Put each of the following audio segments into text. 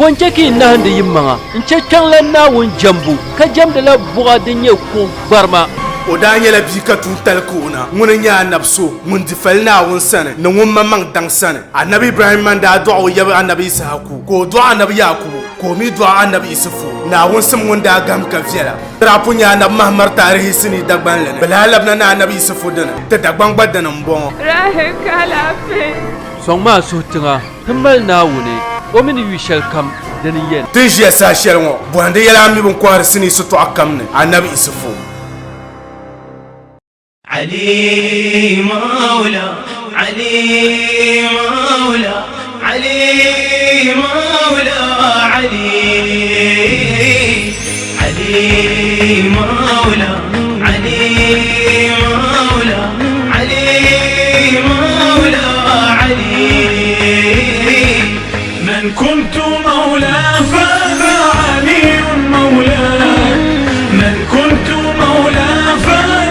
Poncheki nahande yimanga nchekang la nawun jambu ka jamda la buga dinye ko barma o da nyela bi ka tun tal kuna mun nya nabso mun difal na won sane no mun mamang dang sane annabi ibrahim man da du'a ya annabi isaku ko du'a annabi yakub ko mi du'a annabi isufu na won sam mun da gam ka fiela rapu nya na mahmar tarihi sini dagban lene balalab na annabi isufu dana ta dagban badana mbon rahe kala fe songma sutinga himbal nawune o min wishal kam dani yen tijia sa shelmo bwande yala mi bon kwar sini sutu akamne annabi isufu علي مولا علي مولا علي مولا علي علي مولا علي مولا علي مولا علي من كنت مولاه فذا علي مولاه من كنت مولاه فذا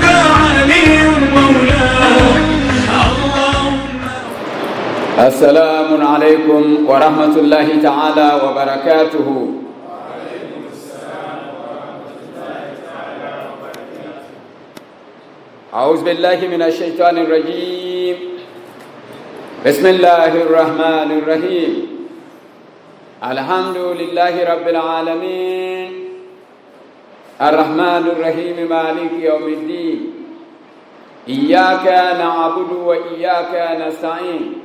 السلام عليكم ورحمة الله تعالى وبركاته. أعوذ بالله من الشيطان الرجيم. بسم الله الرحمن الرحيم. الحمد لله رب العالمين الرحمن الرحيم مالك يوم الدين إياك نعبد وإياك نستعين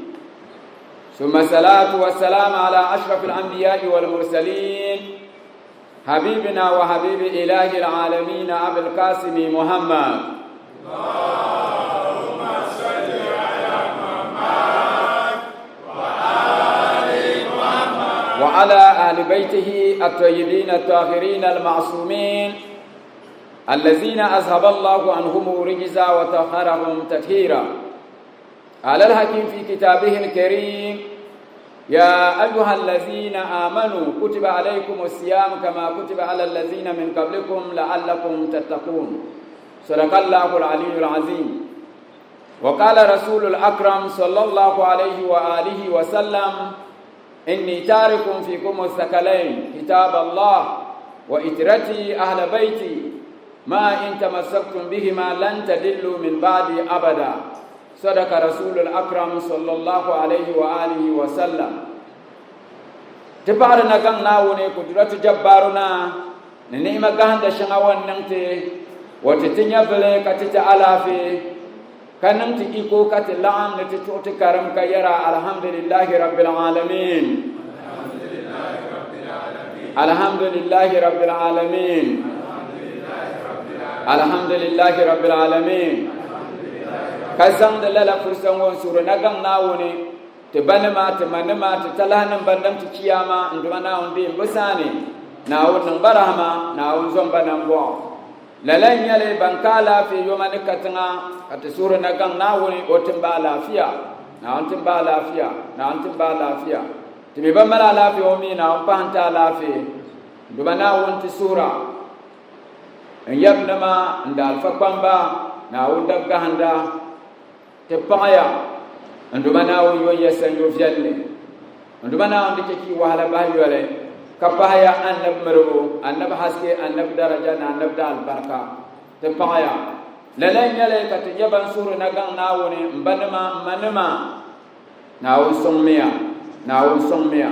ثم الصلاة والسلام على أشرف الأنبياء والمرسلين حبيبنا وحبيب إله العالمين أبي القاسم محمد اللهم صل على محمد وآل محمد وعلى آل بيته الطيبين الطاهرين المعصومين الذين أذهب الله عنهم الرجس وطهرهم تطهيرا. قال الحكيم في كتابه الكريم يا أيها الذين آمنوا كتب عليكم الصيام كما كتب على الذين من قبلكم لعلكم تتقون. صدق الله العلي العظيم. وقال رسول الأكرم صلى الله عليه وآله وسلم إني تارك فيكم الثقلين كتاب الله وإترتي أهل بيتي ما إن تمسكتم بهما لن تدلوا من بعدي أبدا. صدق رسول الأكرم صلى الله عليه وآله وسلم. تبارنا كنا وني قدرة جبارنا ننيما كهند شناوان ننتي وتتنيا بلي كتت ألافي كننتي إيكو كتلام نتتوت كرم كيرا. الحمد لله رب العالمين الحمد لله رب العالمين الحمد لله رب العالمين. كسان دللا فرسان وانسور نغم ناوني تبنما تمنما تتلانم بندم تكياما اندما ناون دين بساني ناون نمبرهما ناون زنبنم بوا للن يلي بانكالا في يومن كتنا كتسور نغم ناوني وتنبا لافيا ناون تنبا لافيا ناون تنبا لافيا تبي بملا لافي ومي ناون بانتا لافي اندما ناون تسورا ان يبنما اندال فقبنبا ناون دبغا هندا تبقايا عندما ناوي ويسن يفجلني عندما ناوي دكتي وهلا بايوله كبايا أنب مرو أنب حسكي أنب درجة أنب دال بركة تبقايا للين يلي كتجبن سور نغان ناوني مبنما منما ناوي سوميا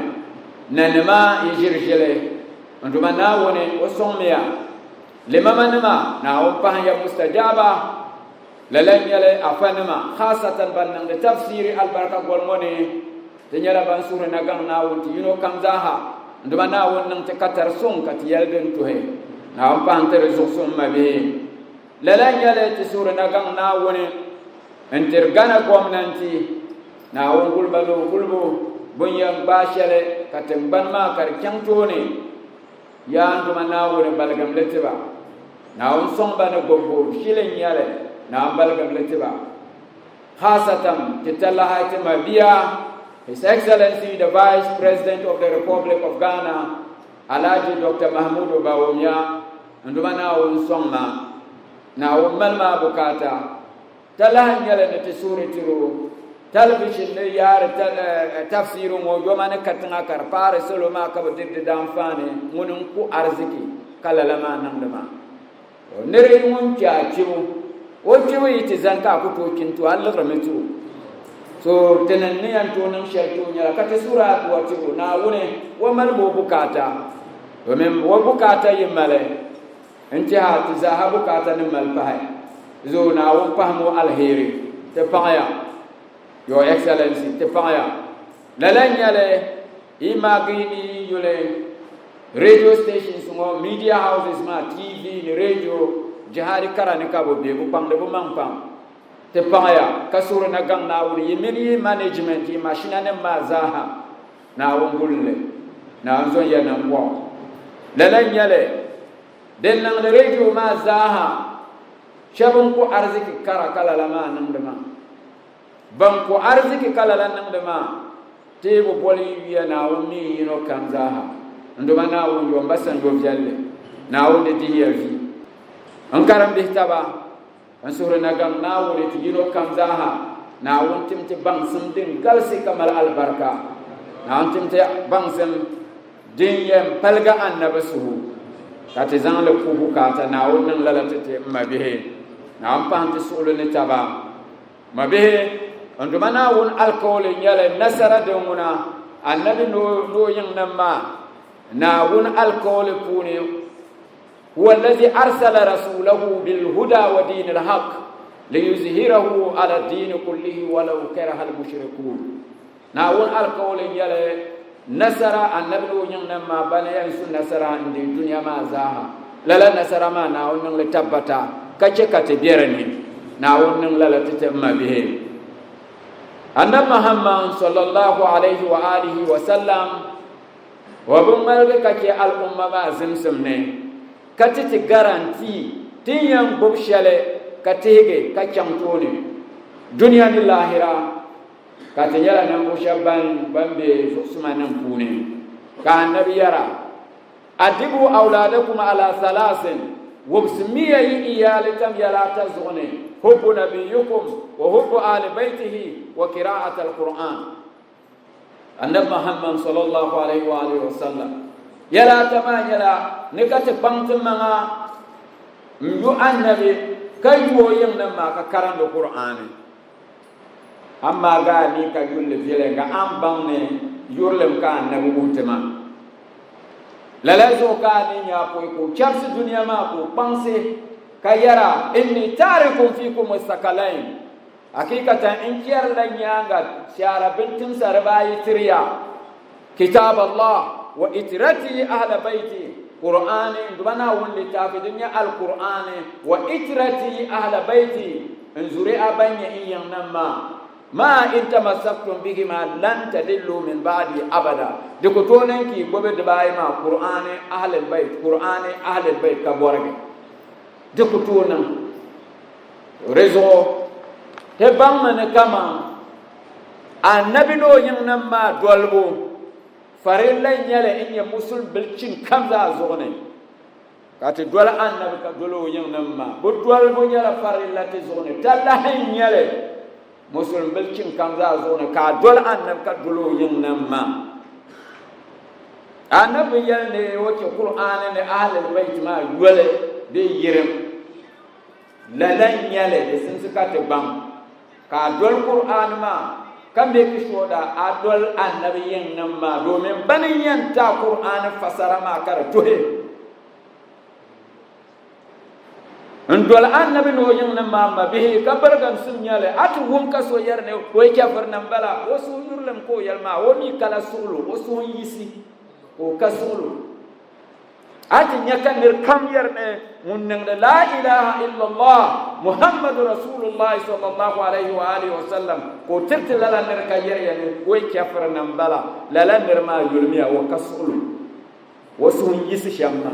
ننما يجرجله عندما ناوني وسوميا لما منما ناوي بايا مستجابة للن يلي أفنما خاصة بنن تفسير البركة والموني تنيلا بنسور نغان ناون تينو كمزاها عندما ناون ننتكتر سون كتيالبن توهي ناون بانتر زوسون مبي للن يلي تسور نغان ناون انترغانا قومنانتي ناون قلبو بنيان باشلي كتنبان ما كاركيانتوني يا عندما ناون بلغم لتبا ناون سنبان قبو شلن يلي نعمل قبل تبا خاصة تتلها تمبيا His Excellency the Vice President of the Republic of Ghana Alhaji Dr. Mahmoud Bawumia nduma na unsoma na umalma bukata talahan yale na tisuri tiru television ne yaar tafsir mo jomane katanga kar pare solo ma ka de damfane munun ku arziki kala lama nan dama nere mun kya ciwo o ciwo yiti zanka ku to kinto Allah rametu so tenan ne yan to nan shaitu nya ka ta sura wa ciwo na wune wa mal bo bukata domin wa bukata yimale intiha tizaha bukata ni mal fahay zo na wa fahmu alheri te paya your excellency te paya lalan yale imagini yule radio stations mo media houses ma TV ni radio jihari karani kabo be bu pam de bu mang pam te paya kasura na gang na wuri yimini management yi machine ne mazaha na wongulle na anzo ya na wo lalan yale den nang de radio mazaha shabun ko arziki kara kala lama nan de ma ban ko arziki kala nan de ma te bo boli wiya na woni yino kanzaha nduma na won yo mbasan do jalle na won de diyavi an karam bihtaba an sura na gam na won de yino kanzaha na won timti bangsum din galsi kamal albarka na won timti bangsum din yem palga annabasu kati zan le kubu kata na won nan lalatete mabihe na am panti sulu ne taba mabihe nduma na won alcohol nyale nasara de muna annabi no yin nan ma ناون الكول كوني هو الذي أرسل رسوله بالهدى ودين الحق ليظهره على الدين كله ولو كره المشركون ناون الكول يلا نصر النبي ينما بني ينسو نصر عند الدنيا ما زاها لا نصر ما ناون لتبتا كچكت بيرني ناون لا تتم به أن محمد صلى الله عليه وآله وسلم wabun malga kake al'umma ba zimsim ne katiti garanti tinyan bubshale katege kacyanto ne duniya ni lahira katiyala nan bushaban bambe sumanan pune ka annabi yara adibu auladakum ala salasin wabsimiya yi iyalitam yala tazune hubbu nabiyukum wa hubbu ali baitihi wa qira'at alquran annab muhammad sallallahu alaihi wa alihi wasallam yala tama yala nikati pangtum manga myu annabi kayo yin nan ma ka karanta qur'ani amma ga ni ka yulle fele ga am bangne yurlem ka annabi mutema lalazo ka ni nya ko charsi dunya ma ko panse kayara inni tarikum fikum mustaqalain hakikatan in kiyar lan yanga shara bintin sarbayi tiriya kitab Allah wa itrati ahla baiti qur'ani dubana wulli tafi dunya alqur'ani wa itrati ahla baiti inzuri abanya in namma ma in tamassaktum bihi ma lan tadillu min ba'di abada de ko tonen ki gobe de bayi ma qur'ani ahla bait ka borage de ko tonen rezo te bangmane kama annabi no yin nan ma dolbo farilla nyale in ya musul bilcin kamza zone kati dol annabi ka dolo yin nan ma bu dolbo nyala farilla te zone talla hin nyale musul bilcin kamza zone ka dol annabi ka dolo yin nan ma annabi yalne woke qur'ani ne ahlul bait ma wala de yirim lalan nyale de sun suka te bang ka dol qur'an ma kambe kishoda adol annabi yin nan ma domin banin yanta qur'an fasara ma kar tohe ndol annabi no yin nan ma bihi kabargan sunyale atu hum kaso yarne ko kafir nan bala wasu yurlam ko yalma woni kala sulu wasu yisi ko kasulu ati nyakanir kam yarne munnan la ilaha illa Allah muhammadur rasulullah sallallahu alaihi wa alihi wasallam ko tirtilala ner kayere yani ko kafir nan bala lala ner ma yulmiya wa kasulu wasu yisi shamna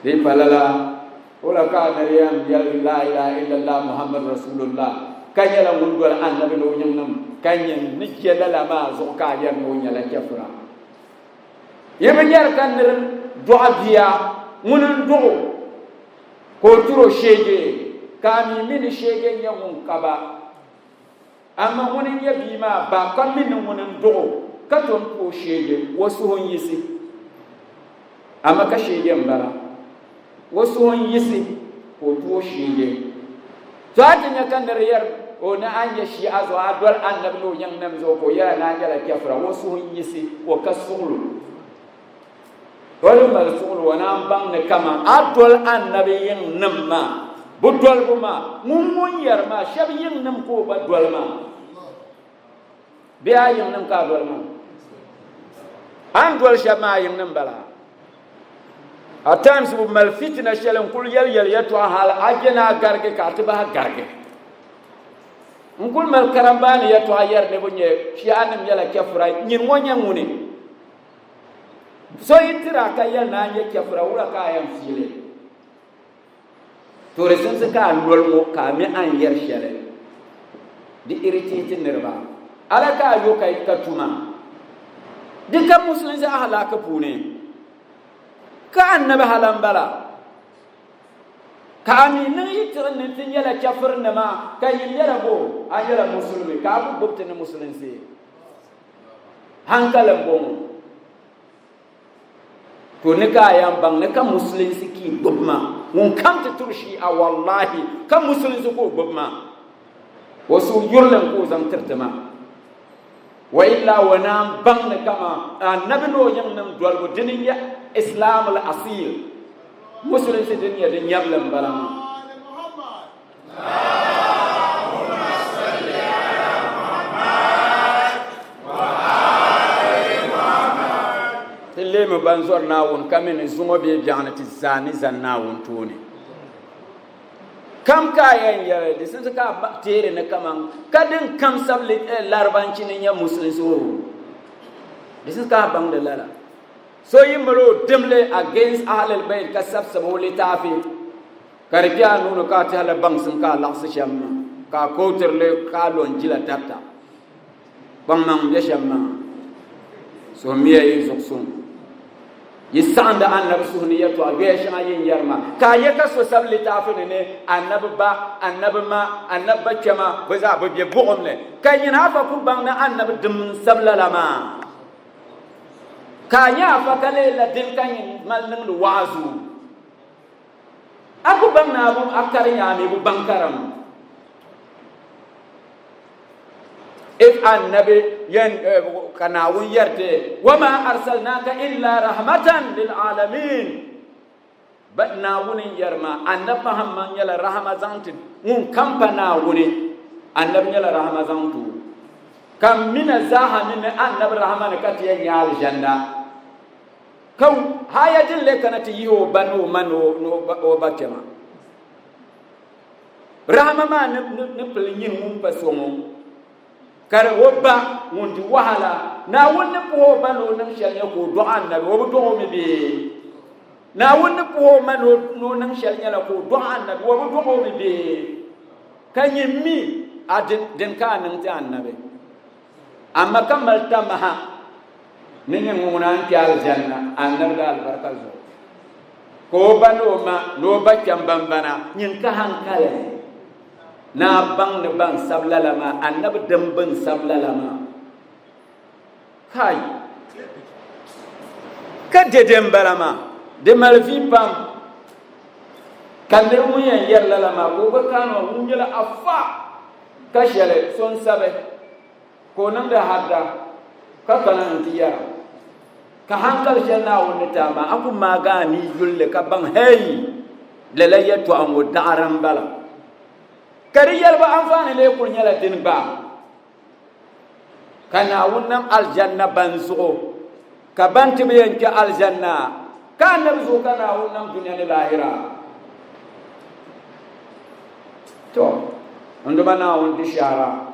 de palala wala ka maryam ya la ilaha illa Allah muhammadur rasulullah kanyala mundol annabi no nyam kanyen nikela la ma zo ka yar no nyala kafira yebe yar kan ner doa biya munan do ko turo shege kami min shege nyamun kaba amma ŋuni nyɛ bia maa ba ka mini ŋuni duɣu ka tom ka o sheege o suhu n yisi amma ka sheege n bala o suhu n yisi ka o tu o sheege to a ti nyɛ ka nira yɛri o na an nyɛ shi'a zuɣu a doli annabi ni o yɛŋ nam zuɣu ka o yɛla na an nyɛla kɛfira o suhu n yisi o ka suɣulu doli mali suɣulu o naan baŋ ni kama a doli annabi yɛŋ nim maa bu dolibu maa ŋun yɛri maa shɛba yɛŋ nim ka o ba doli maa bee a yɛŋ nim ka a doli maa an doli shɛba maa yɛŋ nim bala a times bu mali fitina shɛli n kuli yɛli yɛltɔɣa hali a je na a garigi ka a ti bahi garigi n kuli mali karambaani yɛltɔɣa yɛri ni bu nyɛ shi'a nim yɛla kɛfura nyini ŋɔ nyɛ ŋuni so yi tira ka yɛli na a nyɛ kɛfura wula ka a yɛn fiili tori sinsi ka a lɔli ŋɔ ka a mi an yɛri shɛli di irritati niriba ala ka a yo ka tuma di ka musulunsi a halaka puuni ka annabi halan bala ka a mi niŋ yi tiɣi ni ti nyɛla kɛfiri nima ka yi nyɛla bo a nyɛla musulmi ka a ku gbubi ti ni musulunsi hankali n bɔŋɔ to ni ka a yan baŋ ni ka musulunsi ki gbubi ma ŋun kam ti turi shi'a wallahi ka musulunsi ko gbubi ma o su yurlim ko zaŋ tiriti ma wa illa wa naan baŋ ni kama annabi ni o yɛŋ nim dolibu dini nyɛ islam al asil musulunsi din nyɛ din yɛblim bala ma ti leemi ban zɔri naawuni ka mini zuŋɔ bee bɛɣuni ti zaani zani naawuni tooni kam ka a yɛn yɛli di sinsi ka a teeri ni kaman ka din kam sabili larabanci ni nyɛ musulunsi o di sinsi ka a baŋdi lala so yi mali o dimli against ahlul bayt ka sabsabi o litaafi ka di kpɛ a nuuni ka a tihili baŋsim ka a laɣasi shɛm ma ka a kootirili ka a lɔn jila dabta kpaŋmaŋ bɛ shɛm maa so miya yi zuɣusuŋ yi saɣindi annabi suhu ni yɛltɔɣa gbɛya shɛŋa yin yɛri ma ka a yɛ ka so sabi litaafi ni annabi ba annabi ma annabi ba kpɛma bɛ zaa bɛ be buɣum ni ka nyina afa ku baŋ ni annabi dim sabila la maa ka a nyɛ afa ka lee la din ka nyin mali niŋdi waazu a ku baŋ ni abu a kari nyaami bu baŋ karam if annabi yan kana wun yarte wama arsalnaka illa rahmatan lil alamin ba na wunin yarma annab muhammad yala rahma zantin mun kampa na wuni annab yala rahma zantu kam min zahamin annab rahman katiya yal janna kaw hayajin le kana ti yo banu mano no o bakema rahma ma ne pelin mun pasongo kare wo ba ŋun di wahala naawuni puhi ba ni o niŋ shɛli nyɛ ka o dɔɣi annabi o bi dɔɣi o mi bee naawuni puhi ma ni o niŋ shɛli nyɛla ka o dɔɣi annabi o bi dɔɣi o mi bee ka nyɛ mi a din ka a niŋ ti annabi amma ka mali tamaha ni nyɛ ŋuna n kpɛ aljanna annabi la albarka zuɣu ka o ba ni o ma ni o ba kpɛm bambana nyin ka hankali na baŋ ni baŋ sabila la maa annabi dim bin sabila la maa kai ka dede n bala maa di mali vi pam ka nira ŋun yɛn yɛri la la maa ka o bi kaana ŋun nyɛla afa ka shɛli so n sabi ka o niŋdi hadda ka kana n ti yɛra ka hankali shɛli naawuni ni taa maa a ku maaga a ni yulli ka baŋ hei lala yɛltɔɣa ŋɔ daɣari n bala ka di yɛliba anfaani lee kuli nyɛla din ba ka naawuni niŋ aljanna ban zuɣu ka ban ti bi yɛn kpɛ aljanna ka annabi zuɣu ka naawuni niŋ duniya ni lahira to n duma naawuni di shahara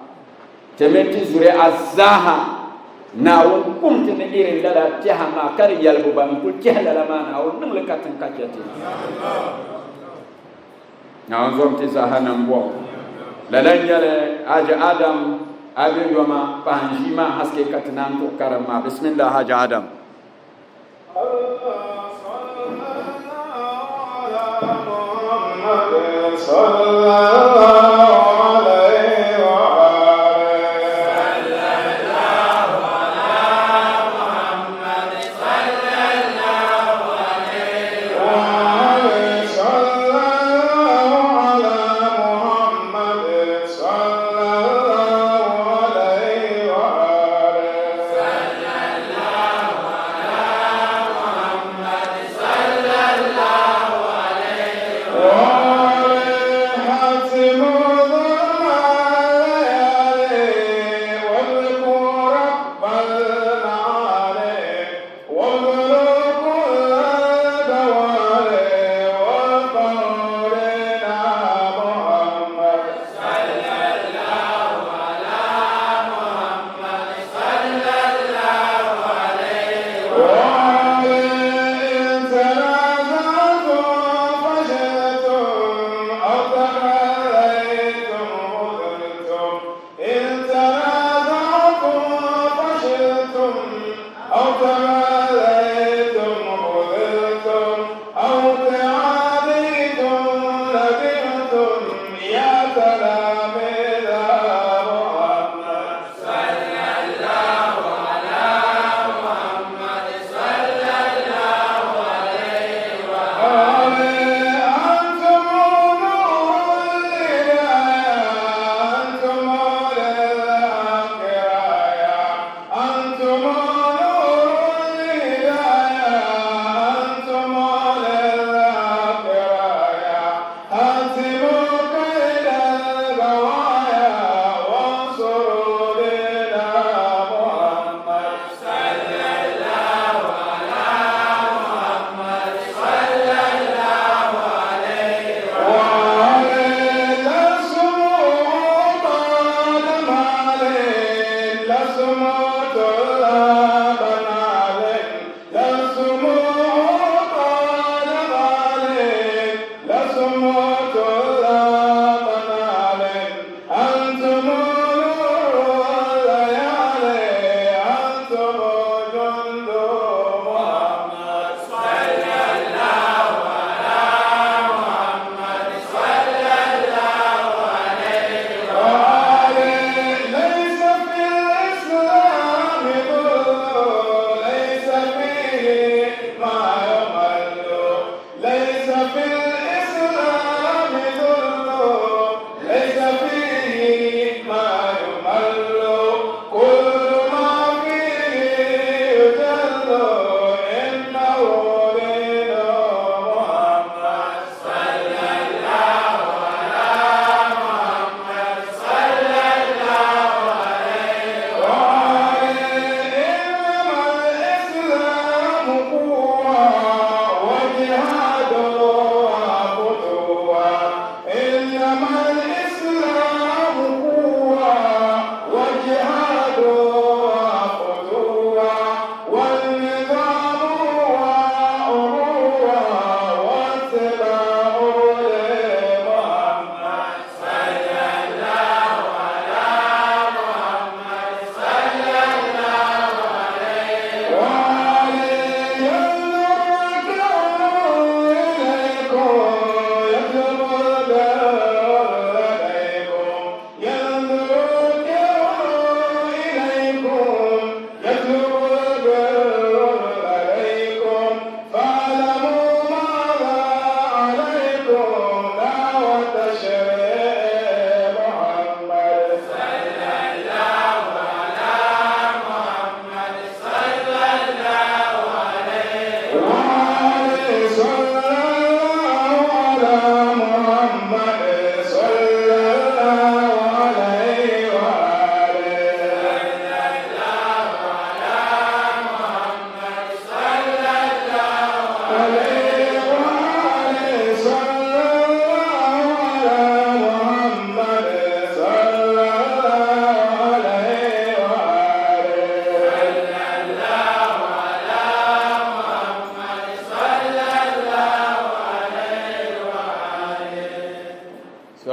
ti mi ti zuri a zaaha naawuni kum ti ni irin lala tɛha maa ka di yɛlibu ba n kuli tɛhi lala maa naawuni niŋli ka tin ka chɛ ti naawuni zɔm ti zaaha niŋ bɔŋ lalan yɛli haji adam abin yoma pahan shi ma haske katinan to karama bismillah haji adam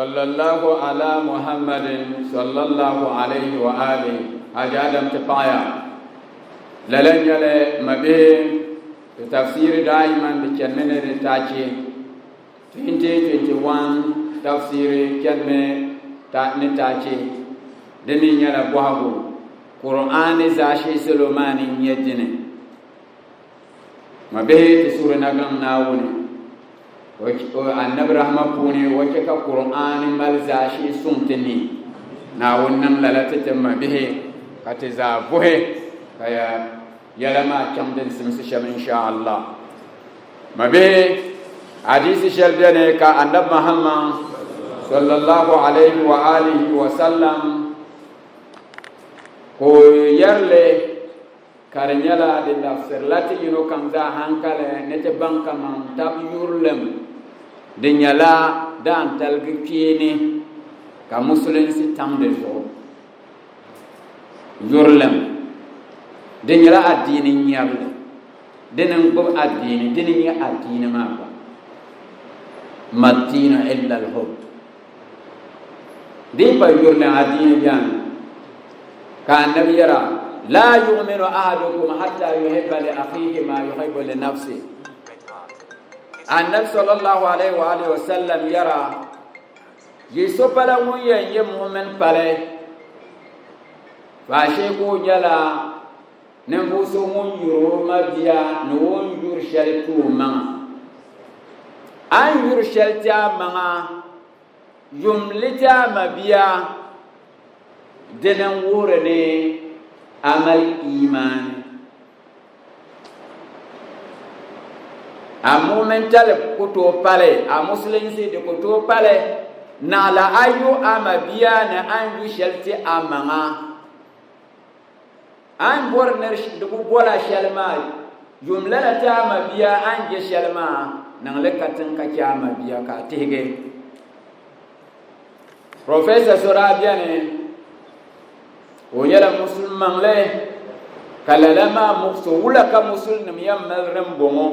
sallallahu ala muhammadin sallallahu alayhi wa alihi hajadam tapaya lalan yale mabe tafsir daiman bi kenne de tachi 2021 tafsir kenne ta ne tachi demi nyala bohago qur'ani zashi sulumani nyedine mabe ti sura nagam nawuni annabi rahma puni wace ka qur'ani mal zashi suntini na wannan lalata tamma bihe kati za buhe kaya yalama camden simsi sham insha Allah mabe hadisi shalbene ka annabi muhammad sallallahu alaihi wa alihi wa sallam ko yarle karnyala de la ferlati yino kamza hankale nete banka man tab yurlem de nyala dan talgi kini ka muslim si tamde so yurlem de nyala adini nyarle denen bo adini denen ya adini ma ba matina illa al hub di pa yurle adini jan ka nabi yara لا يؤمن أحدكم حتى يحب لأخيه ما يحب لنفسه النبي صلى الله عليه وآله وسلم يرى يسوع بلا مؤمن يمؤمن بلا فاشيكو جلا نبوسو من يروم بيا نون يرشلتو ما أن يرشلتا ما يملتا ما بيا دنن ورني amal iman a momental kuto pale a muslim si de kuto pale na la ayu amabiya na an yu shalti amanga an borner de ku bola shalma jumla la ta amabiya an je shalma nan le katin ka ki amabiya ka tege professor Sorabiane o yala musulman le kalalama mukso wula ka musulman yam madram bongo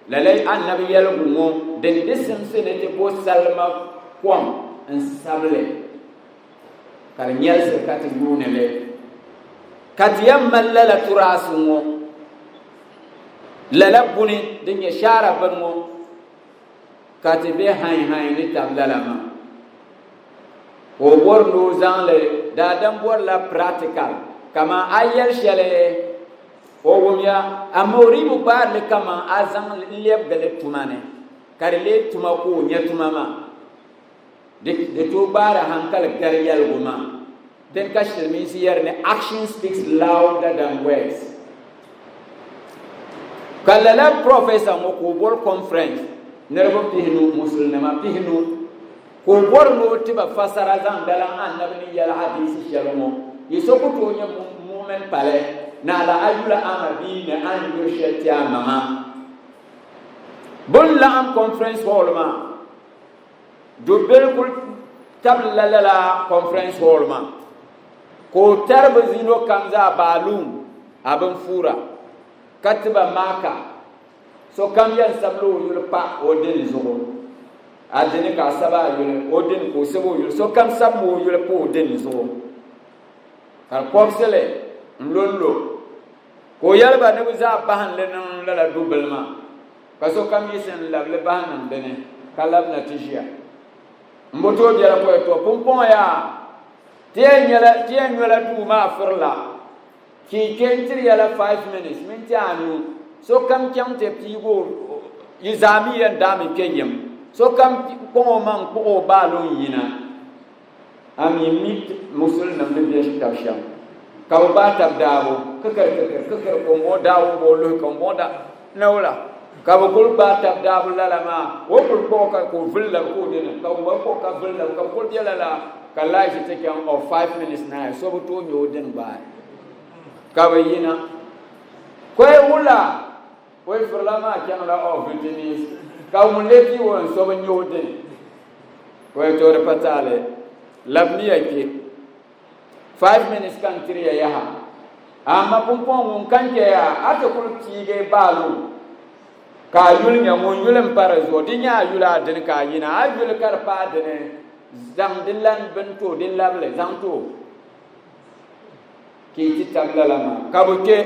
lalay annabi yal bongo den desem sene te bo salma kwam en sable kar nyal se kat yune le kat yam mallala turasungo lalabuni den ya shara bango kat be hay ni tablalama o borno zanle dadam bor la practical kama ayel shele o wumya amori mu bar le kama azan leb gale tumane karle tuma ko nyatuma ma de to bara hankal garyal guma den kashir mi siyar ne action speaks louder than words kala professor mo ko bor conference nerbo pihnu muslima pihnu ko borno tiba fasara zan dalan annabi yal hadisi shalmo yisoko to nya mu'min pale na la ayula amabi ne an yurshati amama bulla am conference hall ma do belkul tabla la conference hall ma ko tarba zino kamza balum abin fura katiba maka so kam yan sablo yulpa odin zugo adini ka saba yule odin ko sebo yule so kam sabo yule po odin zo kar popsele nlollo ko yarba ne buza bahan le nan la dubelma kaso kam yisen la le bahan nan bene kalab na tishia mboto biara ko to pompon ya tien nyala du ma firla ki kentri yala 5 minutes minti anu so kam kyamte pigo yizami yan dami kenyem so kam ko man ko balon yina ami mit musul nam de biya tasham ka ba tabdawo kakar ko mo dawo bo lo ko mo da nawla ka ba kul ba tabdawo lalama wo kul ko ka ko villa ko dina ka mo ko ka villa ka ko dia lala kala shi take on 5 minutes na so bu to nyo den ba ka ba yina ko wula ko firlama kan la of fitini ka mun leti won so ba nyo den ko to repatale labni yake 5 minutes kan tiriya yaha amma pompon mun kan ke ya ata kul tige balu ka yul nya mun yulen parazo dinya yula den ka yina ayul karpa den zang dilan bento din lable zang to ki ti tabla lama ka bo ke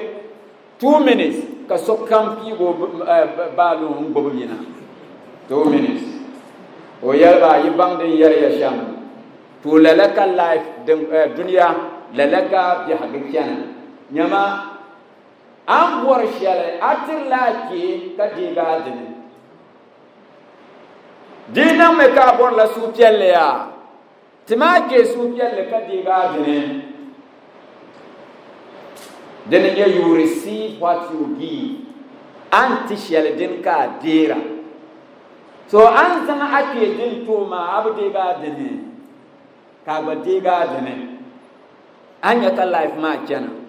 2 minutes ka sokam pi go balu ngobo yina 2 minutes o yalba yibang din yar ya sham to lalaka life dunya lalaka bi hakikiana nyama an bor shele atir la ki ka diga din dina me ka bor la su pielle ya tima ke su pielle ka diga din then you receive what you give anti shele din ka dira so an zama ake din to ma abu diga din ka ba diga din an ya ka life ma kenan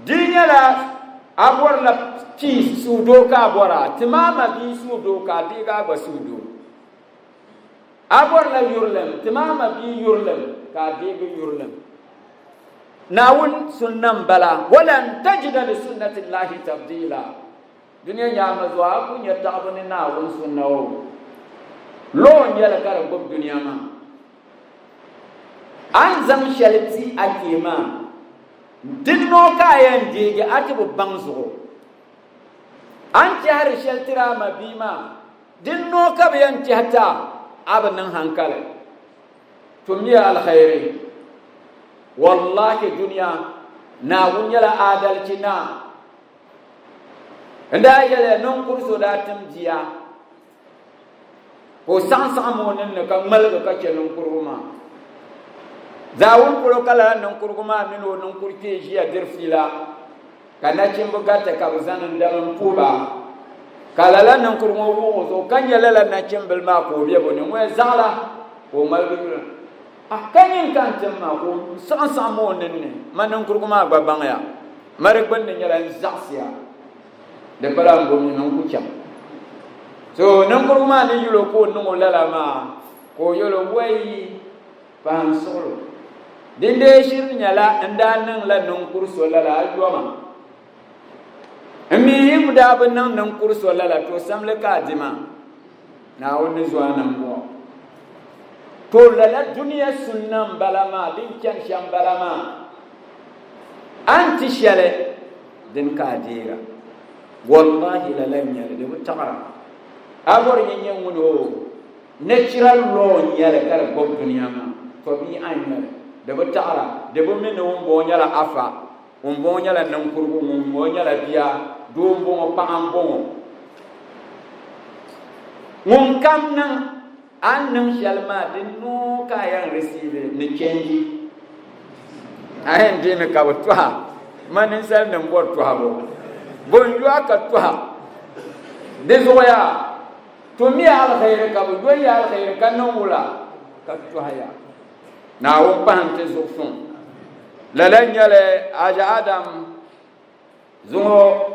dinya la abor la ki su do ka bora timama bi su do ka diga ba su do abor la yurlem timama bi yurlem ka diga yurlem nawun sunnan bala walan tajida li sunnati llahi tabdila dunya ya mazwa ku nya tabani nawun sunnawo lo nyala kara gob dunya ma an zam shalti akima dinno kayan dege atibu bangzo an ci har shaltira mabima dinno ka bayan ci hata abanan hankale to miya alkhairi wallahi dunya na wunyala adalci na nda yele non kurso da tamjiya ko san monin ne kan malga kake non kuruma zawun kuro kala non kuruma mino non kurke jiya dirfila kana cin bugata ka buzanin da mun puba kala la non kuruma wo so kan yele la na cin bilma ko biye bonin we zala ko malga kanyin kan temma ko san monin ne manan kuruma babban ya mare gbanne nyala zaksiya de bala ngomi non kucha so nan kuruma ne yulo ko no lala ma ko yolo wai pam solo dinde shir nyala andan la non kurso lala aljoma ami yimda ban nan kurso lala to samle ka dima na woni zuwa nan bo to lala duniya sunnan balama din kan sham balama anti shale din ka dira wallahi lalan yale de mutara abor nyen wono natural law yale kar bob duniya ma to bi an yale de mutara de bo men won bo nyala afa on bo nyala nan kurbu on bo nyala biya do bo pa am bo mon kam nan an nan shalma din no kayan receive ni change ayen de me ka wotwa manin sal nan bo to habo bon yo aka to ha dezoya to mi al khair ka bo ya al khair kan no wula ka to haya na won pan te zo fon la lan yale aja adam zo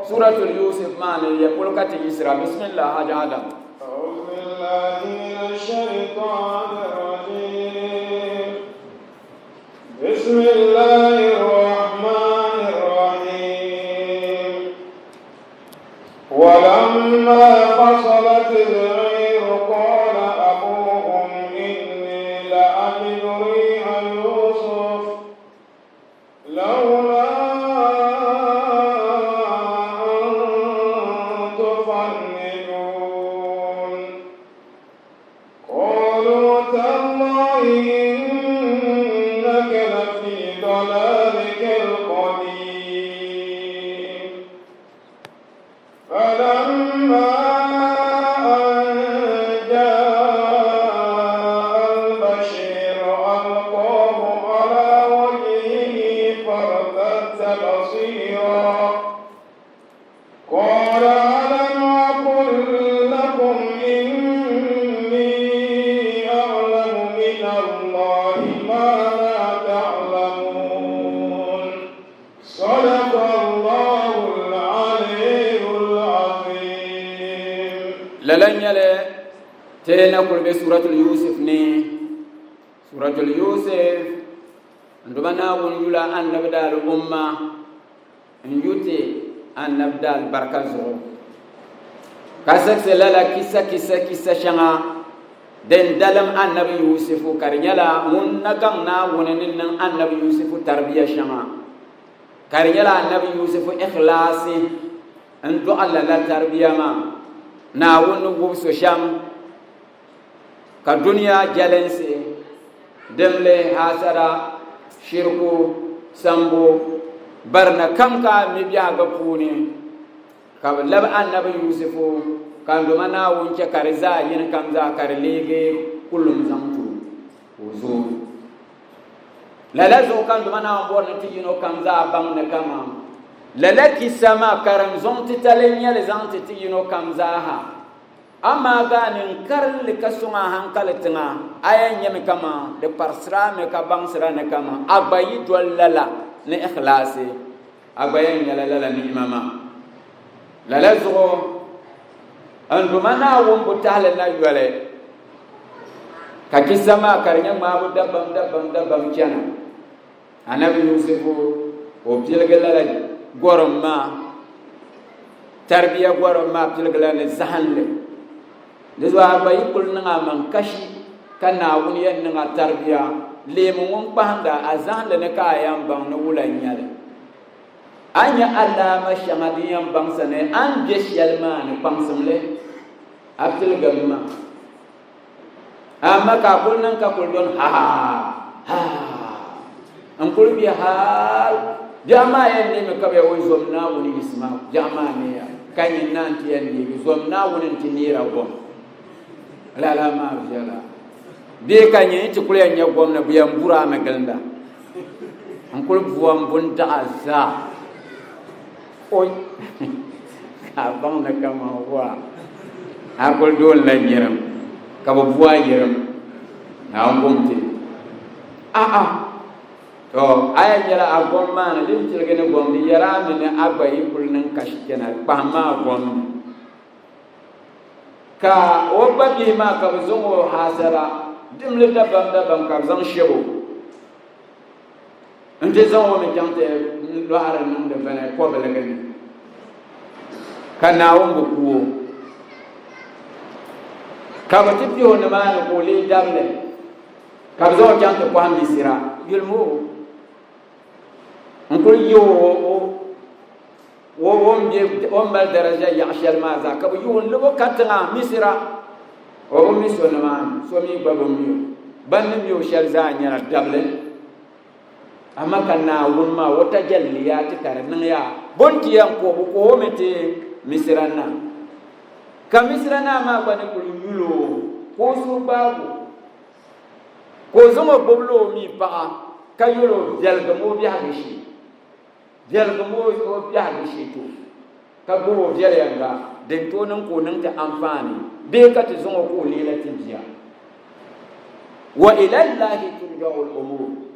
suratul yusuf man ya polkati isra bismillah aja adam أعوذ بالله من الشيطان الرجيم بسم الله الرحمن الرحيم ولما فصلت العير قال أبوهم إني لأجد ريح يوسف لولا tena kulbe suratul yusuf ni suratul yusuf ndumana won yula an nabdal umma nyute an nabdal barkazo kasak selala kisa shanga den dalam annabi yusufu karinyala mun nagang na wunin nan annabi yusufu tarbiya shama karinyala annabi yusufu ikhlasi an do Allah la tarbiya ma na wunu gubso sham ka duniya jalense demle hasara shirku sambo barna kamka mi biya ga puni ka lab annabi yusufu kan do mana wonke kariza yin kamza karlege kullum zamtu uzu lala zo kan do mana borna tiyino kamza bang ne kama lala kisama karam zonti talenya le zanti tiyino kamza ha amma ganin karli kasuma hankalatinga ayan yami kama de parsra me ka bang sra ne kama abayi dollala ne ikhlasi abayen yalala ni imama lala zo andu mana wumbu tahle na yole ka kisama karnya mabu dabam kiana anabi yusufu o pilgala goroma tarbiya goroma pilgala zahanle dizwa bayi kulnga man kashi kana wuni yan nga tarbiya lemu ngon pahanda azanle ne ka ayam bang no wula nyale anya alama shamadiyan bang sane an jeshalman pangsamle abdul gamma amma ka kulnan ka kuldon ha an kulbi hal jama yan ne me kabe won zomna woni isma jama ne ya kanyin nan ti yan ne zomna woni tinira gon la ma jala be kanyi ti kulya nya gon na biyan bura me galnda an kul buwan bun da azza oy ka bang na kama wa akul dol la nyeram ka bo buwa yeram na ngomte to aya jara agom man lim tilgene gom di yara ne abayi kulnan kashkena pahma gom ka obabi ma ka zongo hasara dimle dabam ka zan shebo ante zongo me jante lo ara num de bana ko belagani kana wongo kuwo ka batipi on ma ko le damle ka zongo jante ko hambi sira yulmu nko yo wo mal daraja yashal ma za ka yo lo katanga misira o miso na man so mi babam yo ban mi yo shal za nyara dable amma kana won ma wata jalliyati kare nan ya bonti yan ko ko mete misirana ka misirana ma bani ko yulo ko su babu ko zuma boblo mi pa ka yulo jalga mo bi hagishi jalga mo ko bi hagishi to ka go jalga den to nan ko nan ta amfani be ka ta zuma ko lilatin jiya wa ila allahi turja'u al-umur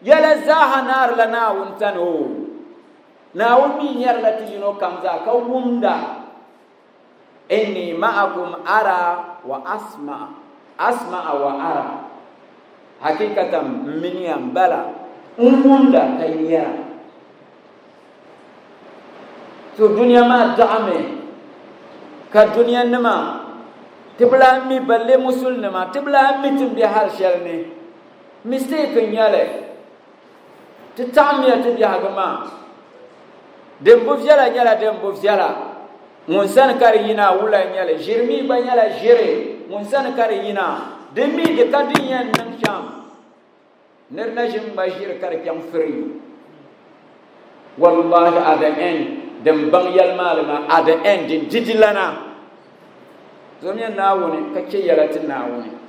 yala zaha nar lana wuntano na wumi yar latino kamza ka wumda inni ma'akum ara wa asma wa ara hakikatan min yambala wumda kayya to dunya ma da'ame ka dunya nama tibla mi balle musulma tibla mi timbi hal shalni mistake nyale titamia tibya gama dembo vyala nyala dembo vyala munsan kari yina wula nyala jirmi ba nyala jire munsan kari yina demi de kadinya nan sham nerna jim ba jir kar kyam free wallahi ada en dem bang yal malama ada en din didilana zomiya nawone kake yalatin nawone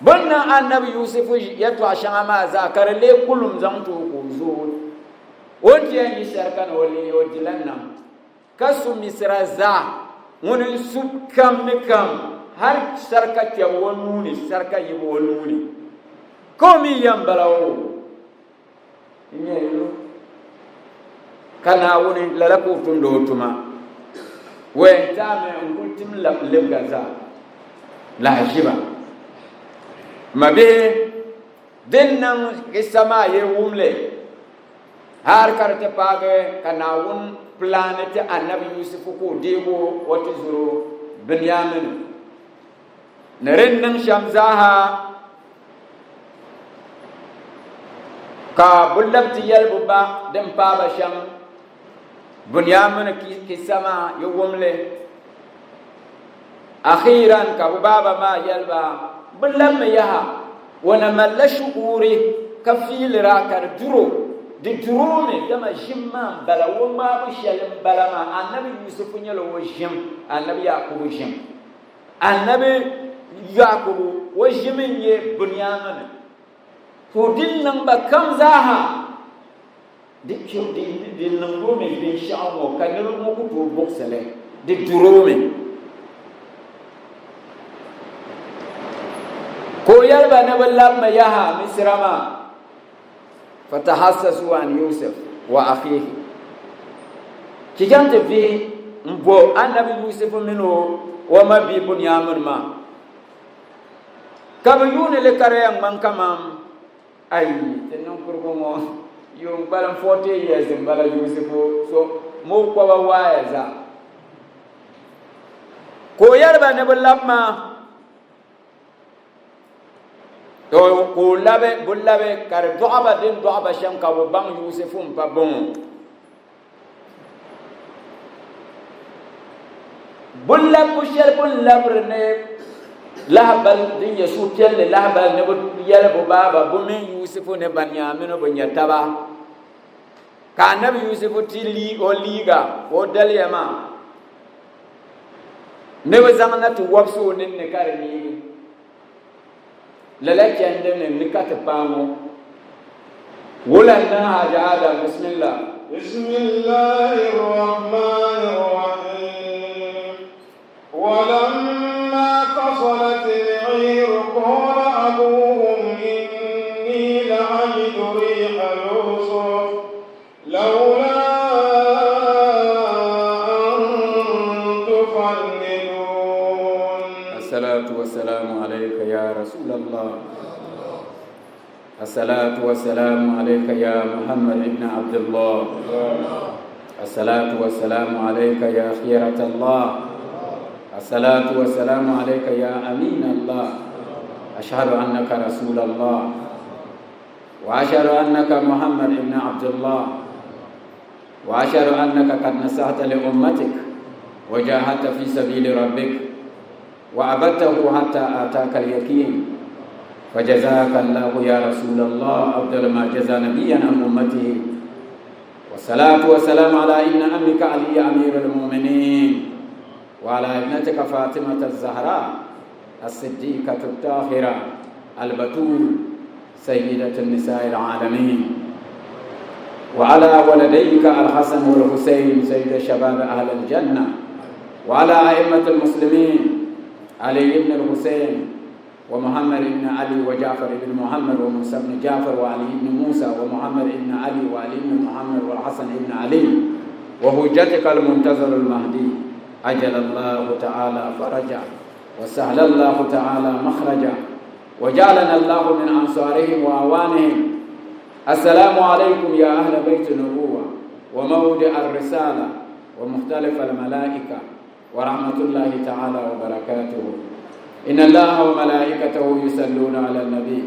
banna annabi yusufu yato ashanga ma zakar le kulum zantu ko zo wonti en sarkan wali wadilanna kasu misra za woni sukam nikam har sarka ke wonuni sarka yi wonuni komi yambalawo inyeyo kana woni lalako tundo tuma we tame ngultim lebgaza la shiba mabe dennan isama ye wumle har karte page kana won planete annabi yusuf ko dego wati zuro binyamin نرن شمزاها ka bullabti yelbu ba dem paba sham bunyamin ki sama yowumle akhiran ka baba ma yelba bullam yaha wana mallashu uri kafil rakar duro di durome kama shimma bala wama bishalim balama annabi yusuf nyalo wajim annabi yaqub jim annabi yaqub wajimin ye bunyamin ko din nan ba kam zaha dikyo din nan go me bin sha'awo kanir mo ko to boxele di durome ko yalba na wallam yaha misrama fatahassasu an yusuf wa akhihi kigante bi mbo annabi yusuf mino wa mabi bunyamin ma kabayune le karayang man kamam ay tenon kurgo mo yung balang 40 years in bala Yusufu so mo kwa waya za ko yarba ne bulamma to ko labe bullabe kar doaba din doaba sham ka bo bang Yusufu pa bon bullab bushel bullabre ne lahbal din yesu telle lahbal ne bu yele bu baba bu min yusufu ne banyamin bu nyataba ka nabi yusufu tili o liga o dalyama ne bu zamana tu wabsu nin ne karni lala kende ne nikata pamo wala na haja ada bismillah bismillahir rahmanir rahim walamma فصلت العير قال أبوهم إني لأجد ريح يوسف لولا أن تفندون الصلاة والسلام عليك يا رسول الله الصلاة والسلام عليك يا محمد ابن عبد الله الصلاة والسلام عليك يا خيرة الله الصلاة والسلام عليك يا أمين الله أشهد أنك رسول الله وأشهد أنك محمد بن عبد الله وأشهد أنك قد نصحت لأمتك وجاهدت في سبيل ربك وعبدته حتى آتاك اليقين فجزاك الله يا رسول الله أفضل ما جزى نبيا عن أمته والصلاة والسلام على ابن أمك علي أمير المؤمنين وعلى ابنتك فاطمة الزهراء الصديقة الطاهرة البتول سيدة النساء العالمين وعلى ولديك الحسن والحسين سيد شباب أهل الجنة وعلى أئمة المسلمين علي بن الحسين ومحمد بن علي وجعفر بن محمد وموسى بن جعفر وعلي بن موسى ومحمد بن علي وعلي بن محمد والحسن بن علي وهجتك المنتظر المهدي أجل الله تعالى فرجا وسهل الله تعالى مخرجا وجعلنا الله من أنصارهم وأعوانهم السلام عليكم يا أهل بيت النبوة وموضع الرسالة ومختلف الملائكة ورحمة الله تعالى وبركاته إن الله وملائكته يصلون على النبي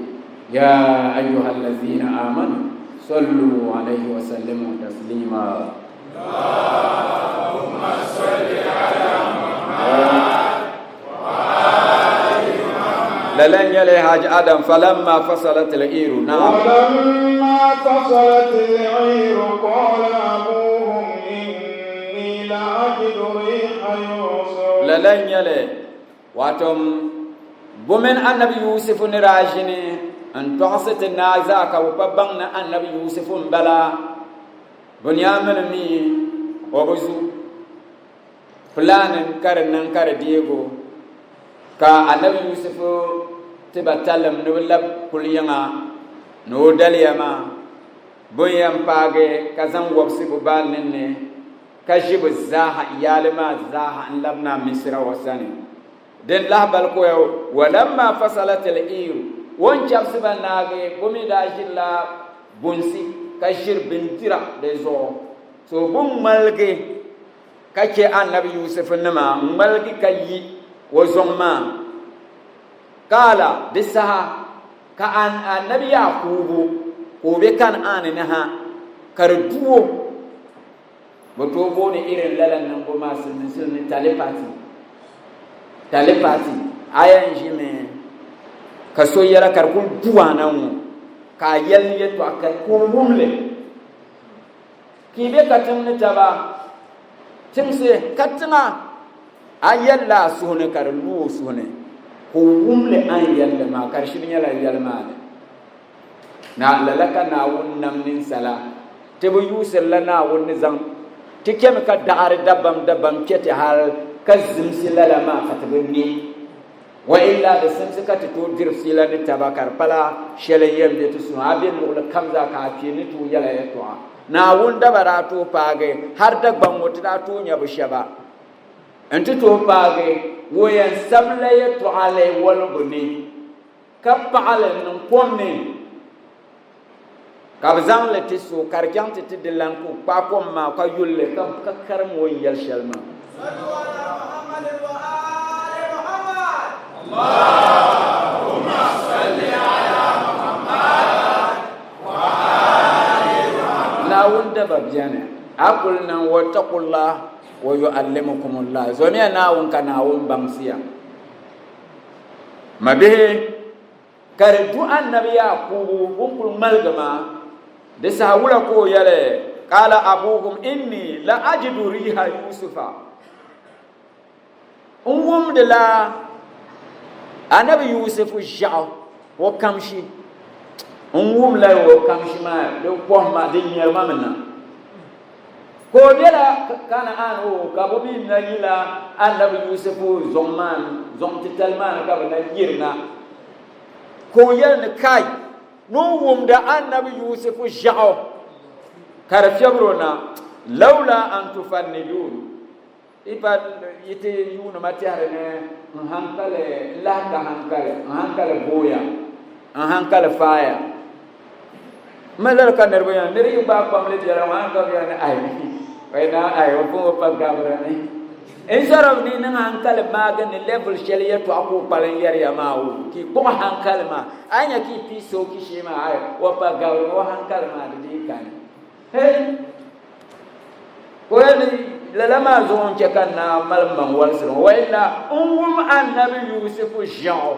يا أيها الذين آمنوا صلوا عليه وسلموا تسليما اللهم صل على محمد وآل محمد لن يلي حاج آدم فلما فصلت العير نعم ولما فصلت العير قال أبوهم إني لأجد ريح يوسف لن يلي واتم بمن النبي يوسف نراجني أن تعصت النازاك وببن النبي يوسف بلا بنيامن مي وبزو فلان كارن كار ديغو كا النبي يوسف تبتلم نولب كليما نو داليما بويام باغي كازان وبسي ببال نني كجيب الزاها يالما زاها لبنا مصر وساني دين الله بالكو ولما فصلت العير وانجاب سبناغي بومي داجلا بونسي kashir bintira de zo so bun malge kake annabi yusuf nima malgi kayi wo zomma kala bisaha ka annabi yaqubu ko be kan anina ha kar duwo boto bone irin lalan nan goma sun telepathy ayan jime kaso yara kar kun duwa nan ka yalye to akai ko mumle kibe katin taba timse katina ayalla suhne kar lu suhne ko mumle an yalla ma kar shin yalla yalma na lalaka na wonnam nin sala tebo yusel lana wonni zam tikem ka daare dabam kete hal kazim silala ma khatibni wa illa da sun suka to dirsila ni tabakar pala shele yembe to su abin lugla kamza ka fini to yala ya to na wunda barato page har da ban wuta to nya bushaba anti to page woyan sabla ya to alai wal buni kappa ala nun pomne kabzan le tisu karjan titi dilan ku pa ko ma ka yulle ka kakkar mo yel shalma اللهم صل على محمد وآل محمد لا وندا بابيانا أقولنا واتقوا الله ويعلمكم الله زميا ناون كناون بامسيا ما به كردو النبي يعقوب بقول ملغما دساولا كو يله قال أبوهم إني لا أجد ريح يوسف أمم دلا anabi yusufu jao wo kamshi ngum la wo kamshi ma do ko ma de nyer ma mena ko dela kana an o ka bo bi na yila anabi yusufu zomman zom titalman ka na yirna ko yel ne kai no wum da anabi yusufu jao kar fiabrona laula an tufannidun ipa yite yuna matiare ne hankale la ka hankale boya hankale fire malar ka nerboya neri ba pamle jara ma ka ya ne ai waina ai wo pa gabra ne en sarab ni na hankale maga ne level sheliya to ako palen yar ya mawo ki ko hankale ma anya ki piso ki shema ai wo pa gabra wo hankale ma de kan hey ko ni لما زون كنا ملما والسر وإلا النبي يوسف جاء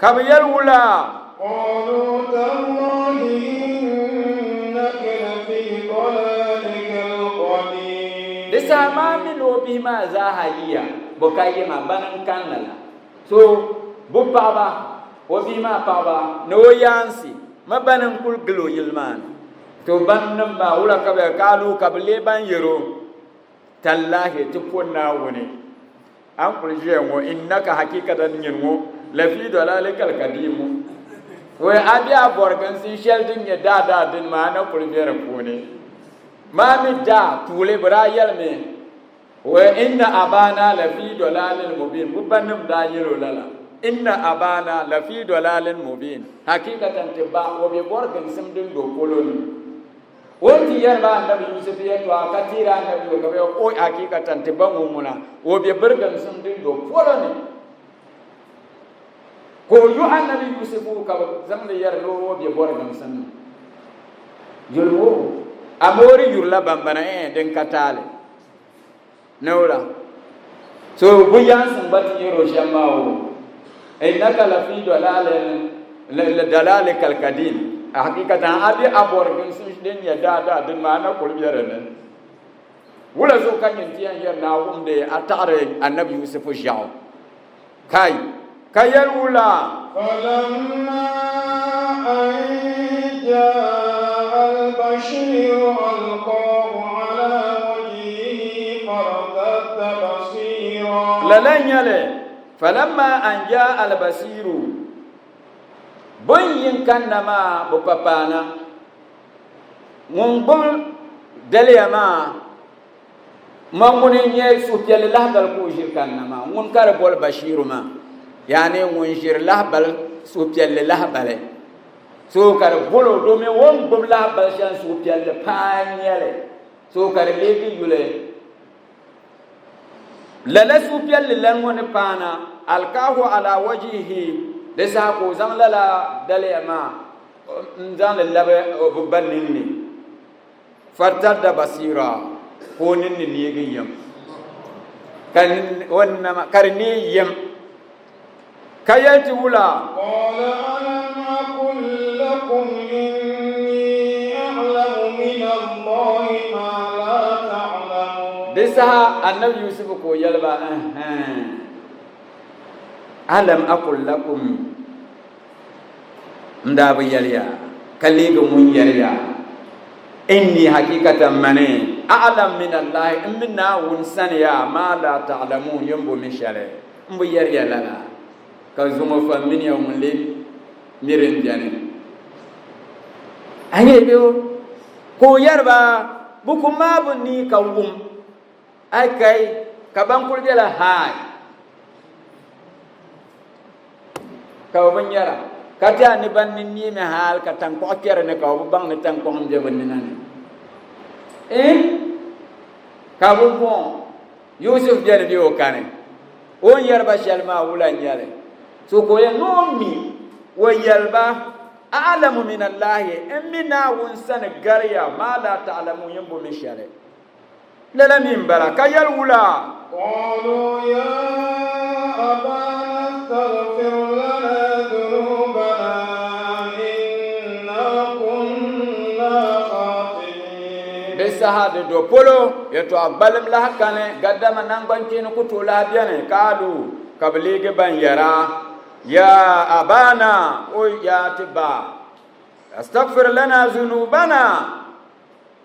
كم يلولا قالوا تالله إنك لفي ضلالك القديم لسا ما من وبما زاهيا بكاي ما بنن كانلا سو بابا وبما بابا نو يانسي ما بنن كل غلو يلمان to bannam ba wala ka be kalu ka be ban yero tallahi tuponna woni an kulje ngo innaka hakikatan nyingo la fi dalalikal qadim we abia borgan sin sheldin ya dada din ma na kulbere kone ma mi da tule bra yelme we inna abana la fi dalalil mubin bannam da yero lala inna abana la fi dalalil mubin hakikatan tibba wo be borgan sim din do koloni wonti yarba annabi yusuf ya to akatira annabi ko be o hakikatan te bangu muna o be bergan sun din do folone ko yu annabi yusuf ka zamle yar lo o be borgan sun yulwo amori yurla bambana den katale nawla so buyan sun bati yero shamawo innaka la fi dalalikal qadim hakikatan abi aborgan sun den ya da din ma na kulbiyar nan wala zo kan yin tiyan yar na wunde atare annabi yusuf jao kai kayar wula falamma an jaa al-bashir alqahu ala wajhihi faradda basira lalan yale falamma an jaa al-basiru bon yin kannama bo papana ngun daliyama manguni nye sutiel lahbal ko jir kannama ngun kar bol bashiru ma yani ngun jir lahbal sutiel lahbale so kar bolo do me won bom lahbal shan sutiel panyele so kar legi yule lala sutiel lan woni pana alkahu ala wajihi da sa ko zan lala dale ma zan labe bannin ne fartar da basira ko ninni ne gin yam kan wannan karni yam kayati wula qala alam aqul lakum inni a'lamu min allahi ma la ta'lamun disa annabi yusuf ko yalba alam aqul lakum nda bayaliya kalliga mun yariya inni hakikatan mane a'lam min allah minna wun saniya ma la ta'lamun yambo min share mbo yariya lana ka zuma famin ya mun le mirin jani aye biyo ko yarba buku mabu ni ka wum akai ka ban kurjela hay ka ban yara kata ni ban ni me hal ka tan ko kere ne ka bang ne tan ko am je ban nan ka bu bon yusuf je ne bi o kane on yarba shalma wula nyale so ko ya no mi wa yarba a'lamu min allah amina won san garya ma la ta'lamu yambo min share lala min baraka yal wula qalu ya abana astaghfir lana sahade do polo yeto abalim la hakane gaddama nangbantin kutula biane kalu kablege ban yara ya abana o ya tiba astaghfir lana zunubana